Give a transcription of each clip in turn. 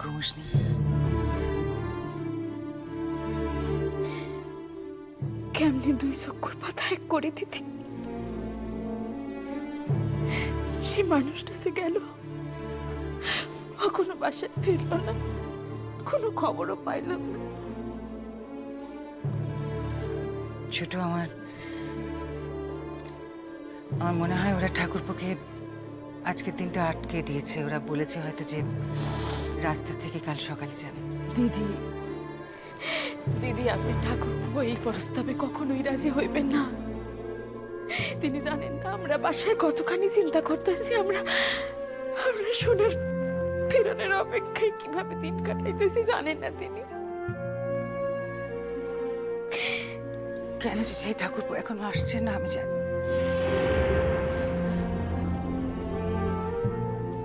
ঘুমোসনি? কেমনি দুই চক্ষুর পাতা এক করে দিতি, সেই মানুষটা যে গেল, কোনো বাসায় ফিরল না, কোনো খবরও পাইলাম না। ছোট, আমার মনে হয় ওরা ঠাকুরপোকে আজকের দিনটা আটকে দিয়েছে। ওরা বলেছে হয়তো যে রাতটা থেকে কাল সকালে যাবে। দিদি দিদি, আপনি ঠাকুরপো এই প্রস্তাবে কখনোই রাজি হইবেন না। তিনি জানেন না আমরা বাসায় কতখানি চিন্তা করতেছি। আমরা সোনার ফেরনের অপেক্ষায় কিভাবে দিন কাটাইতেছি জানেন না তিনি। কেন যে সেই ঠাকুরপো এখনো আসছে না আমি জানি।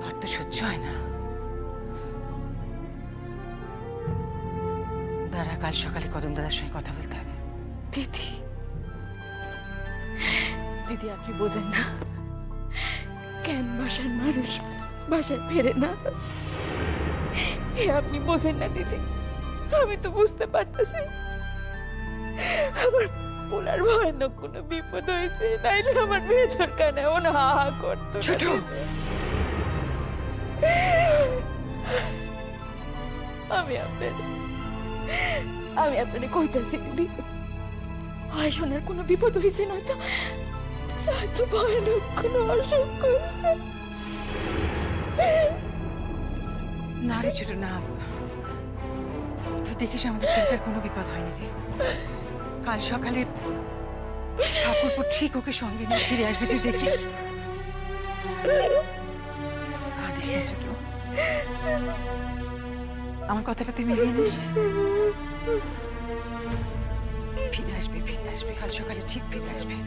আর তো সহ্য হয় না। দাঁড়া, কাল সকালে কদম দাদার সঙ্গে কথা বলতে হবে। দিদি দিদি, আপনি বোঝেন না কেন বাসার মানুষ বাসায় ফেরে না। এ আপনি বোঝেন না দিদি, আমি তো বুঝতে পারতেছি আমার পোলার ভয়ানক কোনো বিপদ হয়েছে, নাইলে আমার ভেতর কানে এমন হা হা করতো। ছোট, আমি আপনাকে কইতাছি দিদি, হয় সোনার কোনো বিপদ হয়েছে, নয়তো হয়তো ভয়ানক কোনো অসুখ হয়েছে। না রে ছোট, না। তুই দেখিস আমাদের ছেলেটার কোনো বিপদ হয়নি রে। কাল সকালে ঠাকুরপো ঠিক ওকে সঙ্গে নিয়ে ফিরে আসবে, তুই দেখিস। কাঁদিস না ছোট, আমার কথাটা তুই মিলিয়ে নিস। ফিরে আসবে, ফিরে আসবে, কাল সকালে ঠিক ফিরে আসবে।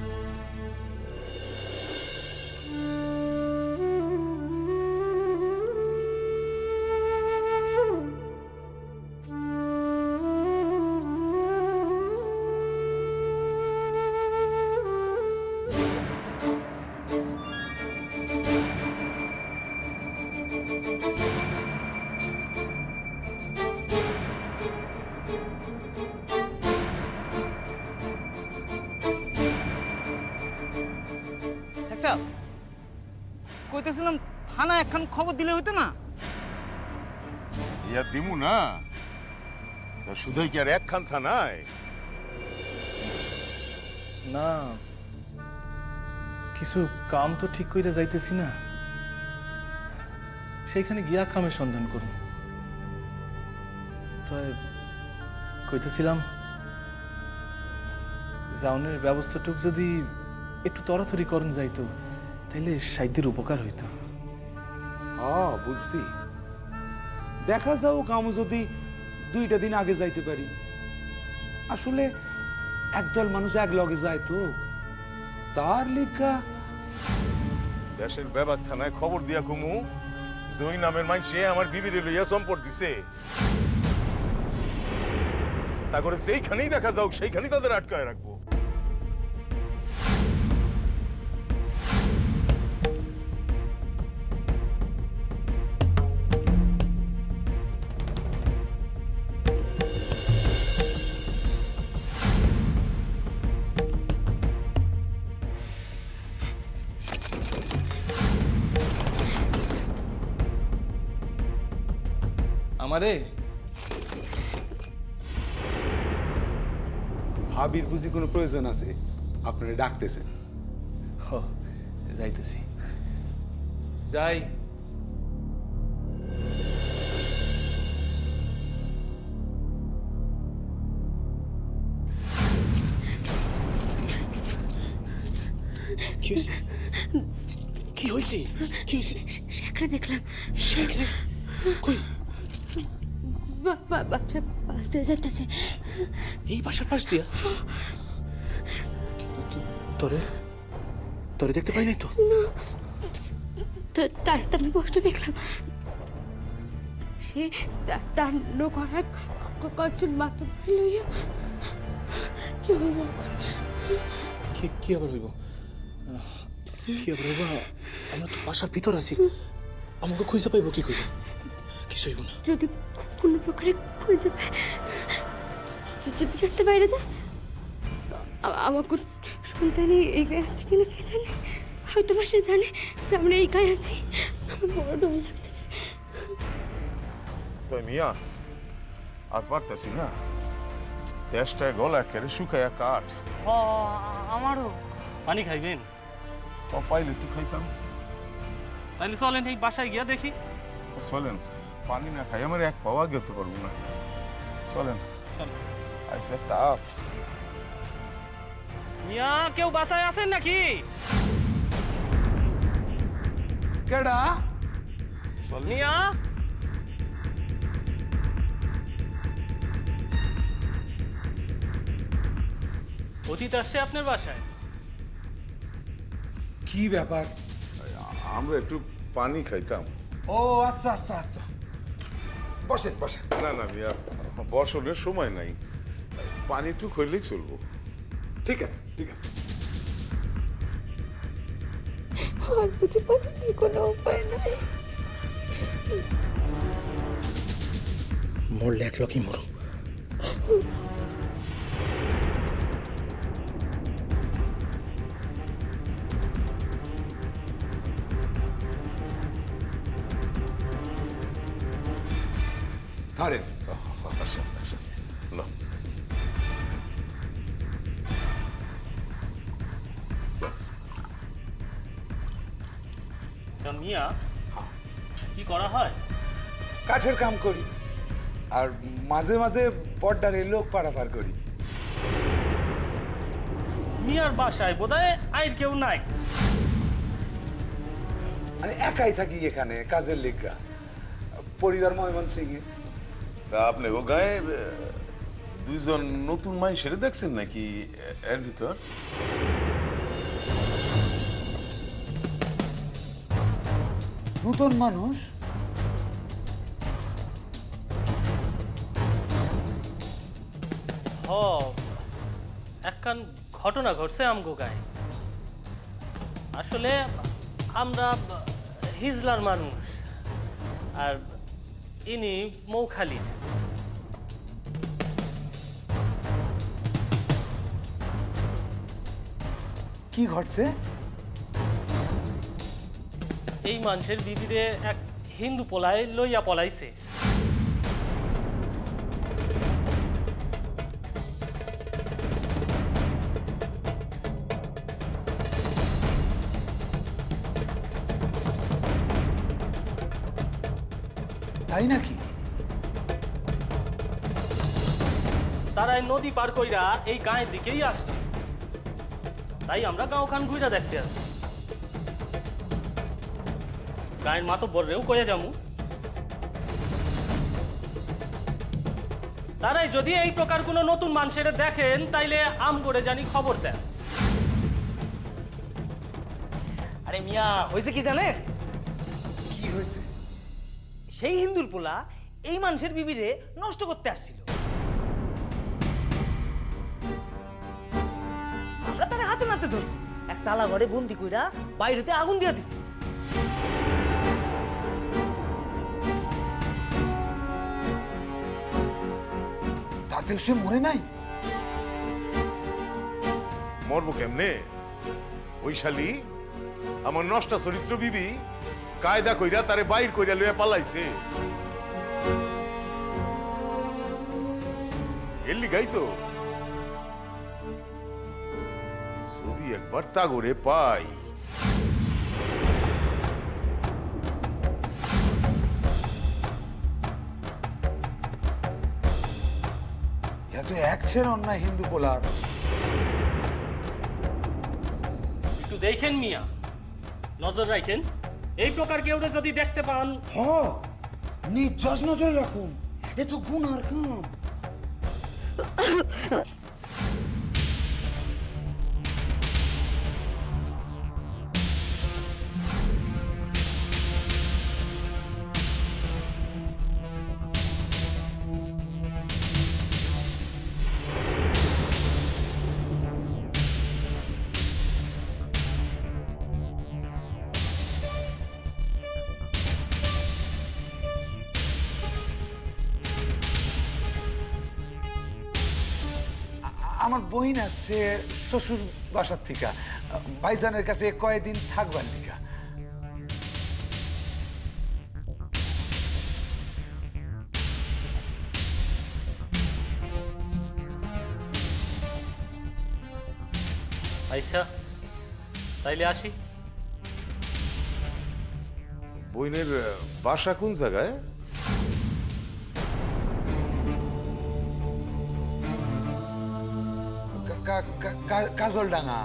কইতেছিলাম থানা একখান খবর দিলে হইতো না? ইয়া দিমু না, তা শুধুই কি আর একখান থানায়? না, কিছু কাম তো ঠিক কইরা যাইতেছি না, সেইখানে গিয়া কামের সন্ধান করুন। তাই কইতেছিলাম যাওনের ব্যবস্থাটুক যদি একটু তড়াতাড়ি করন যাইতো, তাইলে সাহিত্যের উপকার হইতো। হ্যাঁ বুঝছি, দেখা যাও কাম যদি 2টা দিন আগে যাইতে পারি। আসলে একদল মানুষ এক লগে যায় তো, তার লিখা দেশের ব্যাপার থানায় খবর দিয়া কুমু যে ওই নামের মাইনসে আমার বিবিরে লইয়া সম্পদ দিছে। তা করে সেইখানেই দেখা যাও, সেইখানেই তাদের আটকায় রাখবো। আমারে ভাবির বুঝি কোনো প্রয়োজন আছে, আপনারা ডাকতেছেন? যাইতেছি, যাই। কি হয়েছে? কি হয়েছে? শেখরে দেখলাম। শেখরে কই? বাচ্চা পাশে যেতেছে। এই বাসার পাশ দিয়া? তোরে তোরে দেখতে পাই নাই তো? তার আমি কষ্ট দেখলাম, সে তার নৌকা কচ্ছুর মাথা লইয়া কি হইব? কি আবার হইব? কি আবার হইব? আমরা তো বাসার ভিতর আছি, আমাকে খুঁজে পাইব কি করে? কিছু হইব না। যদি কোনো প্রকারে খুঁজে পায়, যদি চারটে বাইরে যায়, আমাকে সন্তানে এই গায়ে আছে কিনা কে জানে। হয়তো বা সে জানে যে আমরা এই গায়ে আছি। আমার বড় ডর লাগতেছে। তাই মিয়া আর পারতেছি না, দেশটায় গলা একেবারে শুকাইয়া কাঠ। আমারও। পানি খাইবেন? পাইলে একটু খাইতাম। তাইলে চলেন এই বাসায় গিয়া দেখি। চলেন, পানি না খাই আমার এক পাওয়া গেতে পারবো না। চলেন। চলেন। আইসে তাপ। মিয়া কেউ বাসায় আছেন নাকি? কেডা? চলেন। মিয়া অতীত আসছে আপনার বাসায়? কি ব্যাপার? আমরা একটু পানি খাইতাম। ও আচ্ছা আচ্ছা আচ্ছা, বসেন বসেন। না না মিয়া, বসনের সময় নাই, পানি একটু খইলেই চলবো। ঠিক আছে ঠিক আছে। আর বুঝে পাচ্ছি কোনো উপায় নাই। মরলে এক লোকই মরুক। ধরেন। আসেন, আসেন। নাও। ব্যাস। তা মিয়া কি করা হয়? কাঠের কাম করি, আর মাঝে মাঝে পর্দারে লোক পারাপার করি। মিয়ার বাসায় বোধহয় আইর কেউ নাই। আমি একাই থাকি এখানে কাজের লেগা, পরিবার ময়মনসিংহে। তা আপনি ও গায়ে দুইজন নতুন মানুষের দেখছেন নাকি এর ভিতর? নতুন মানুষ? হ, একখান ঘটনা ঘটছে আমগো গায়ে। আসলে আমরা হিজলার মানুষ, আর ইনি মৌখালীর। কি ঘটছে? এই মানুষের বিবিরে এক হিন্দু পোলায় লইয়া পলাইছে। তাই নাকি? তারা এই নদী পার কইরা এই গাঁয়ের দিকেই আসছে, তাই আমরা গাঁও খান ঘুরা দেখতে আসছি। গায়ের মা তো বলরেও কয়ে যামু, তারাই যদি এই প্রকার কোনো নতুন মানুষের দেখেন তাইলে আম করে জানি খবর দেন। আরে মিয়া, হয়েছে কি জানেন? কি হয়েছে? সেই হিন্দুর পোলা এই মানুষের বিবিরে নষ্ট করতে আসছিল। আমরা তারে হাতে নাতে ধরছি, এক সালা ঘরে বন্দি কইরা বাইরেতে আগুন দিয়া দিছি। তাতে সে মরে নাই? মরবো কেমনে? ওই শালি আমার নষ্টা চরিত্র বিবি কায়দা কইরা তারে বাইর কইরা লইয়া পালাইছে। এর লিগাই তো যদি একবার তাগরে পাই। এত এক ছেড় অন্যায় হিন্দু পোলার। একটু দেখেন মিয়া, নজর রাখেন, এই প্রকার কেউ যদি দেখতে পান। হ, নির্জস নজর রাখুন, এ তো গুনার কাম। আমার বহিন আসছে শ্বশুর বাসার থেকে ভাইজানের কাছে কয়েকদিন থাকবার লিগা। আচ্ছা তাইলে আসি। বইনের বাসা কোন জায়গায়? কাজলডাঙ্গা।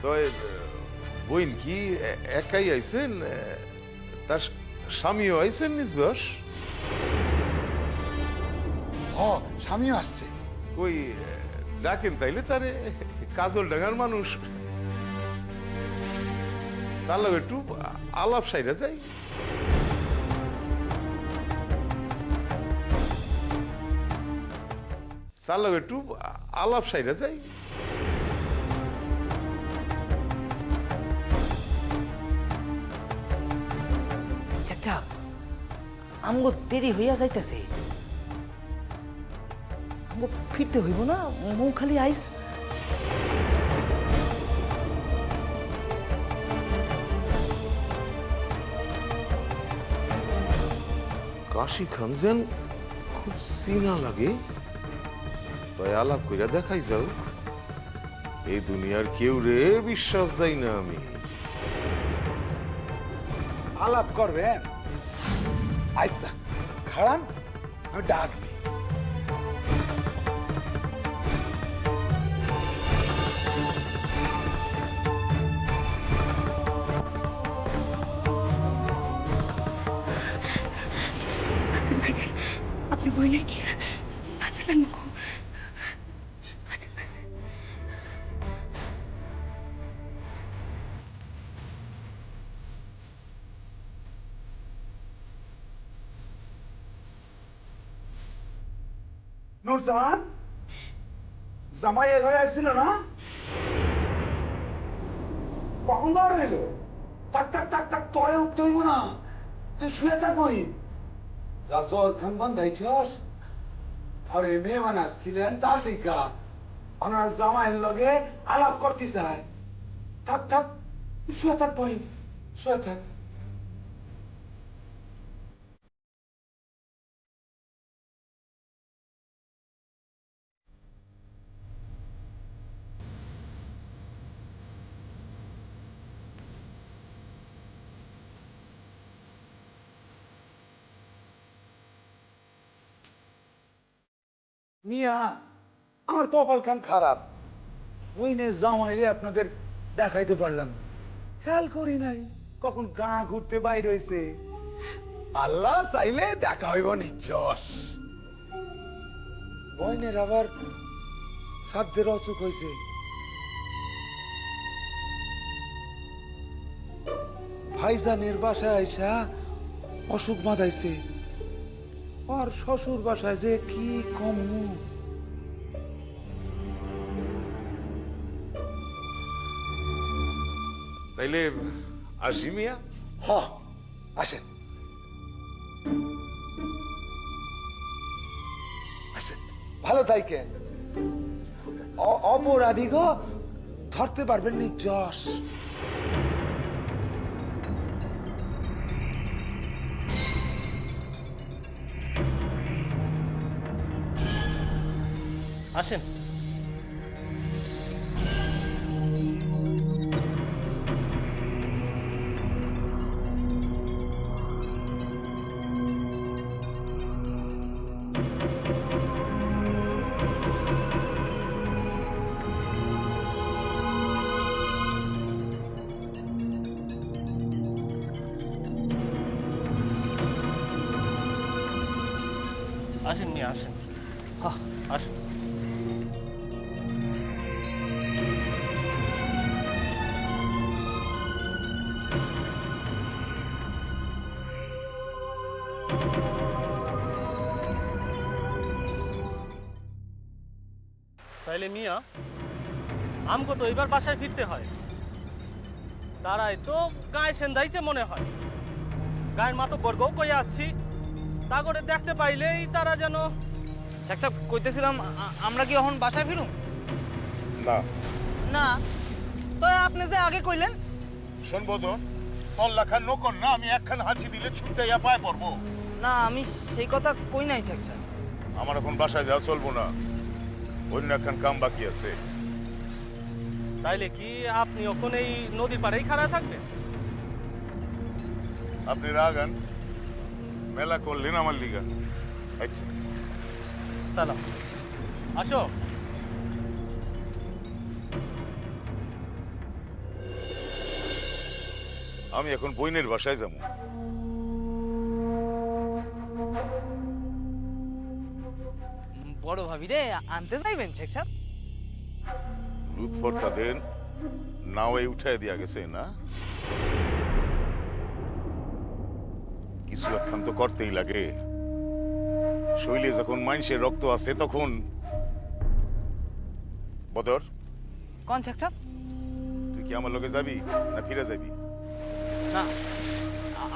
তো বইন কি একাই আইছেন? তার স্বামীও আইছেন নিজ? স্বামীও আসছে। ওই ডাকেন তাইলে তারে, কাজল ডাঙ্গার মানুষ, তার লগে একটু আলাপ সাইরা যাই। তার লগে একটু আলাপ সাইরা যাই। চাচা আমগো দেরি হইয়া যাইতেছে, আমগো ফিরতে হইব না? মৌ খালি আইস। কাশি খান যেন খুব চিনা লাগে, তাই আলাপ কইরা দেখাই যাও। এই দুনিয়ার কেউ রে বিশ্বাস যাই না আমি। আলাপ করবেন? আচ্ছা খাড়ান, আমি ডাক দিই। হাসান ভাইজান, আপনি বইলেন কি না? হাসান আমি হাসান ভাইজান, নুরজাহান, জামাই এ ঘরে আসছিল না? কখন বার হইলো? থাক থাক থাক থাক, তোরে উঠতে হইব না, তুই শুয়ে থাক। ওই যা জ্বর খান বান্ধাইছস, আরে মেহমান আসছিলেন তার দিকা, ওনার জামাইয়ের লগে আলাপ করতে চায়। থাক থাক, তুই শুয়ে থাক বই, শুয়ে থাক। মিয়া, আমার কপাল খান খারাপ, ওইনে জামাইরে আপনাদের দেখাইতে পারলাম না। খেয়াল করি নাই কখন গা ঘুরতে বাইর হয়েছে। আল্লাহ চাইলে দেখা হইব নিশ্চস। বইনের আবার সাধ্যের অসুখ হয়েছে। ভাইজানের বাসায় আইসা অসুখ বাঁধাইছে। আর শ্বশুর বাসায় যে কি কমু। তাইলে আসি মিয়া। হ, আসেন আসেন, ভালো থাকেন। অপরাধী গো ধরতে পারবেন নি যশ। আসেন। আসেন মিয়া, আসেন। আসেন। তাইলে মিয়া, আমগো তো এবার বাসায় ফিরতে হয়। তারাই তো গায়ে সেন্দাইছে মনে হয়। গায়ের মাতব্বরকেও কই আসছি, তা করে দেখতে পাইলেই তারা যেন চাচা কইতেছিলাম আমরা কি এখন বাসায় ফিরুম? না না তো আপনি যে আগে কইলেন। শুনবো তো, তোর লেখা নকর না, আমি একখান হাঁচি দিলে ছুটে পায়ে পড়বো। না আমি সেই কথা কই নাই চাচা। আমার এখন বাসায় যাওয়া চলবো না, অন্য একখান কাম বাকি আছে। তাইলে কি আপনি ওখানে এই নদীর পাড়েই খাড়া থাকবেন? আপনি রাগান, মেলা করলেন আমার লিগা। আচ্ছা চলো আসো। আমি এখন বইনের বাসায় যাবো। বড় ভাবি রে আনতে যাইবেন চাচা? লুৎফর তাদের নাওয়ে উঠাই দিয়া গেছে না, কিছু একখান তো করতেই লাগে। শৈলে যখন মানুষের রক্ত আছে তখন। বদর, কোন চাচা? তুই কি আমার লগে যাবি না ফিরে যাবি? না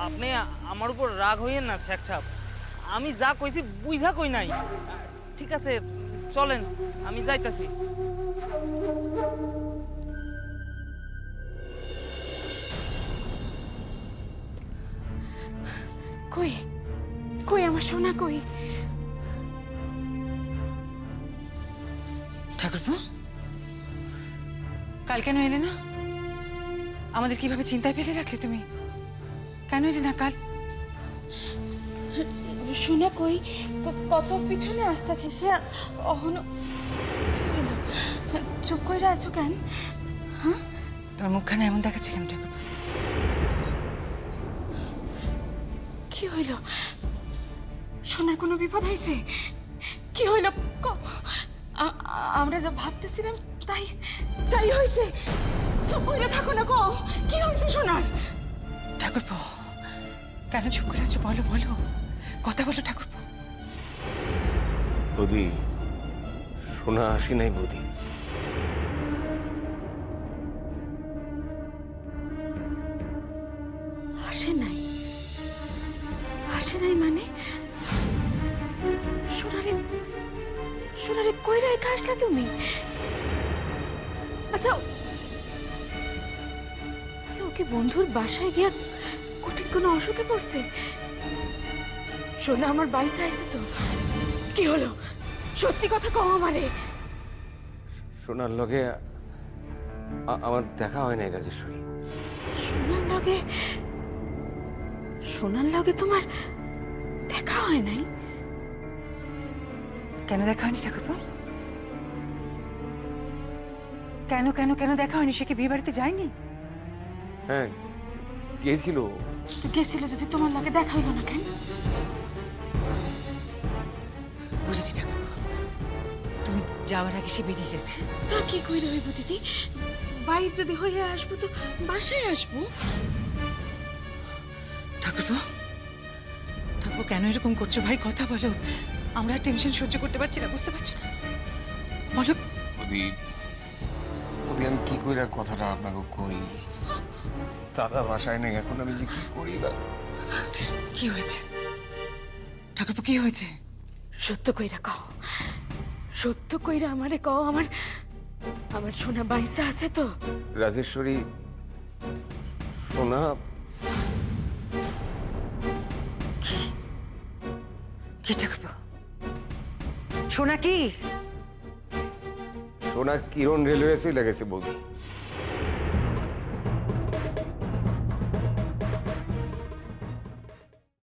আপনি আমার উপর রাগ হইয়েন না চাচা, আমি যা কইছি বুঝা কই নাই। ঠিক আছে চলেন, আমি যাইতাছি। কই কই আমার সোনা কই? ঠাকুরপো, কাল কেন এলে না? আমাদের কিভাবে চিন্তায় ফেলে রাখলে তুমি? কেন এলে না কাল? সোনা কই? কত পিছনে আসতেছে সে, অহনো কি হলো? চুপ কইরা আছো কেন? হ্যাঁ, তোমার মুখখানা এমন দেখাচ্ছে কেন ঠাকুরপো? কি হইল? সোনার কোনো বিপদ হয়েছে? কি হইল? আমরা যা ভাবতেছিলাম তাই তাই হয়েছে। চুপ কইরা থাকো না, কও কি হয়েছে সোনার? ঠাকুরপো, কেন চুপ করে আছো? বলো বলো, কথা বলো ঠাকুরপো। বৌদি, সোনা আসি নাই বৌদি। আসে নাই? আসে নাই মানে? সোনারে সোনারে কই রেখে আসলা তুমি? আচ্ছা আচ্ছা, ওকে বন্ধুর বাসায় গিয়া কঠিন কোনো অসুখে পড়ছে? সোনা আমার বাইসে আইছে তো? কি হলো? সত্যি কথা কও আমারে। সোনার লগে আমার দেখা হয় নাই রাজেশ্বরী। সোনার লগে সোনার লগে তোমার দেখা হয় নাই? কেন দেখা হয়নি ঠাকুরপো? কেন কেন কেন দেখা হয়নি? সে কি বিয়ে বাড়িতে যায়নি? হ্যাঁ গেছিল। তো গেছিল যদি, তোমার লগে দেখা হইল না কেন? বুঝেছি ঠাকুরপো, তুমি যাওয়ার আগে সে বেরিয়ে গেছে। তা কি কইরা হইব দিদি? বাইর যদি হইয়া আসবো তো বাসায় আসবো। ঠাকুরপো, ঠাকুরপো কেন এরকম করছো? ভাই কথা বলো, আমরা টেনশন সহ্য করতে পারছি না, বুঝতে পারছো না? বলো। বৌদি, বৌদি আমি কি কইরা কথাটা আপনাকে কই? দাদা বাসায় নেই, এখন আমি যে কি করি না। কি হয়েছে ঠাকুরপো, কি হয়েছে? সত্য কইরা কও, সত্য কইরা আমারে কও। আমার আমার সোনা বাইসা আছে তো? রাজেশ্বরী, সোনা কি ঠাকুরপো? সোনা কি? সোনা কিরণ রেলওয়ে চলে গেছে বৌদি।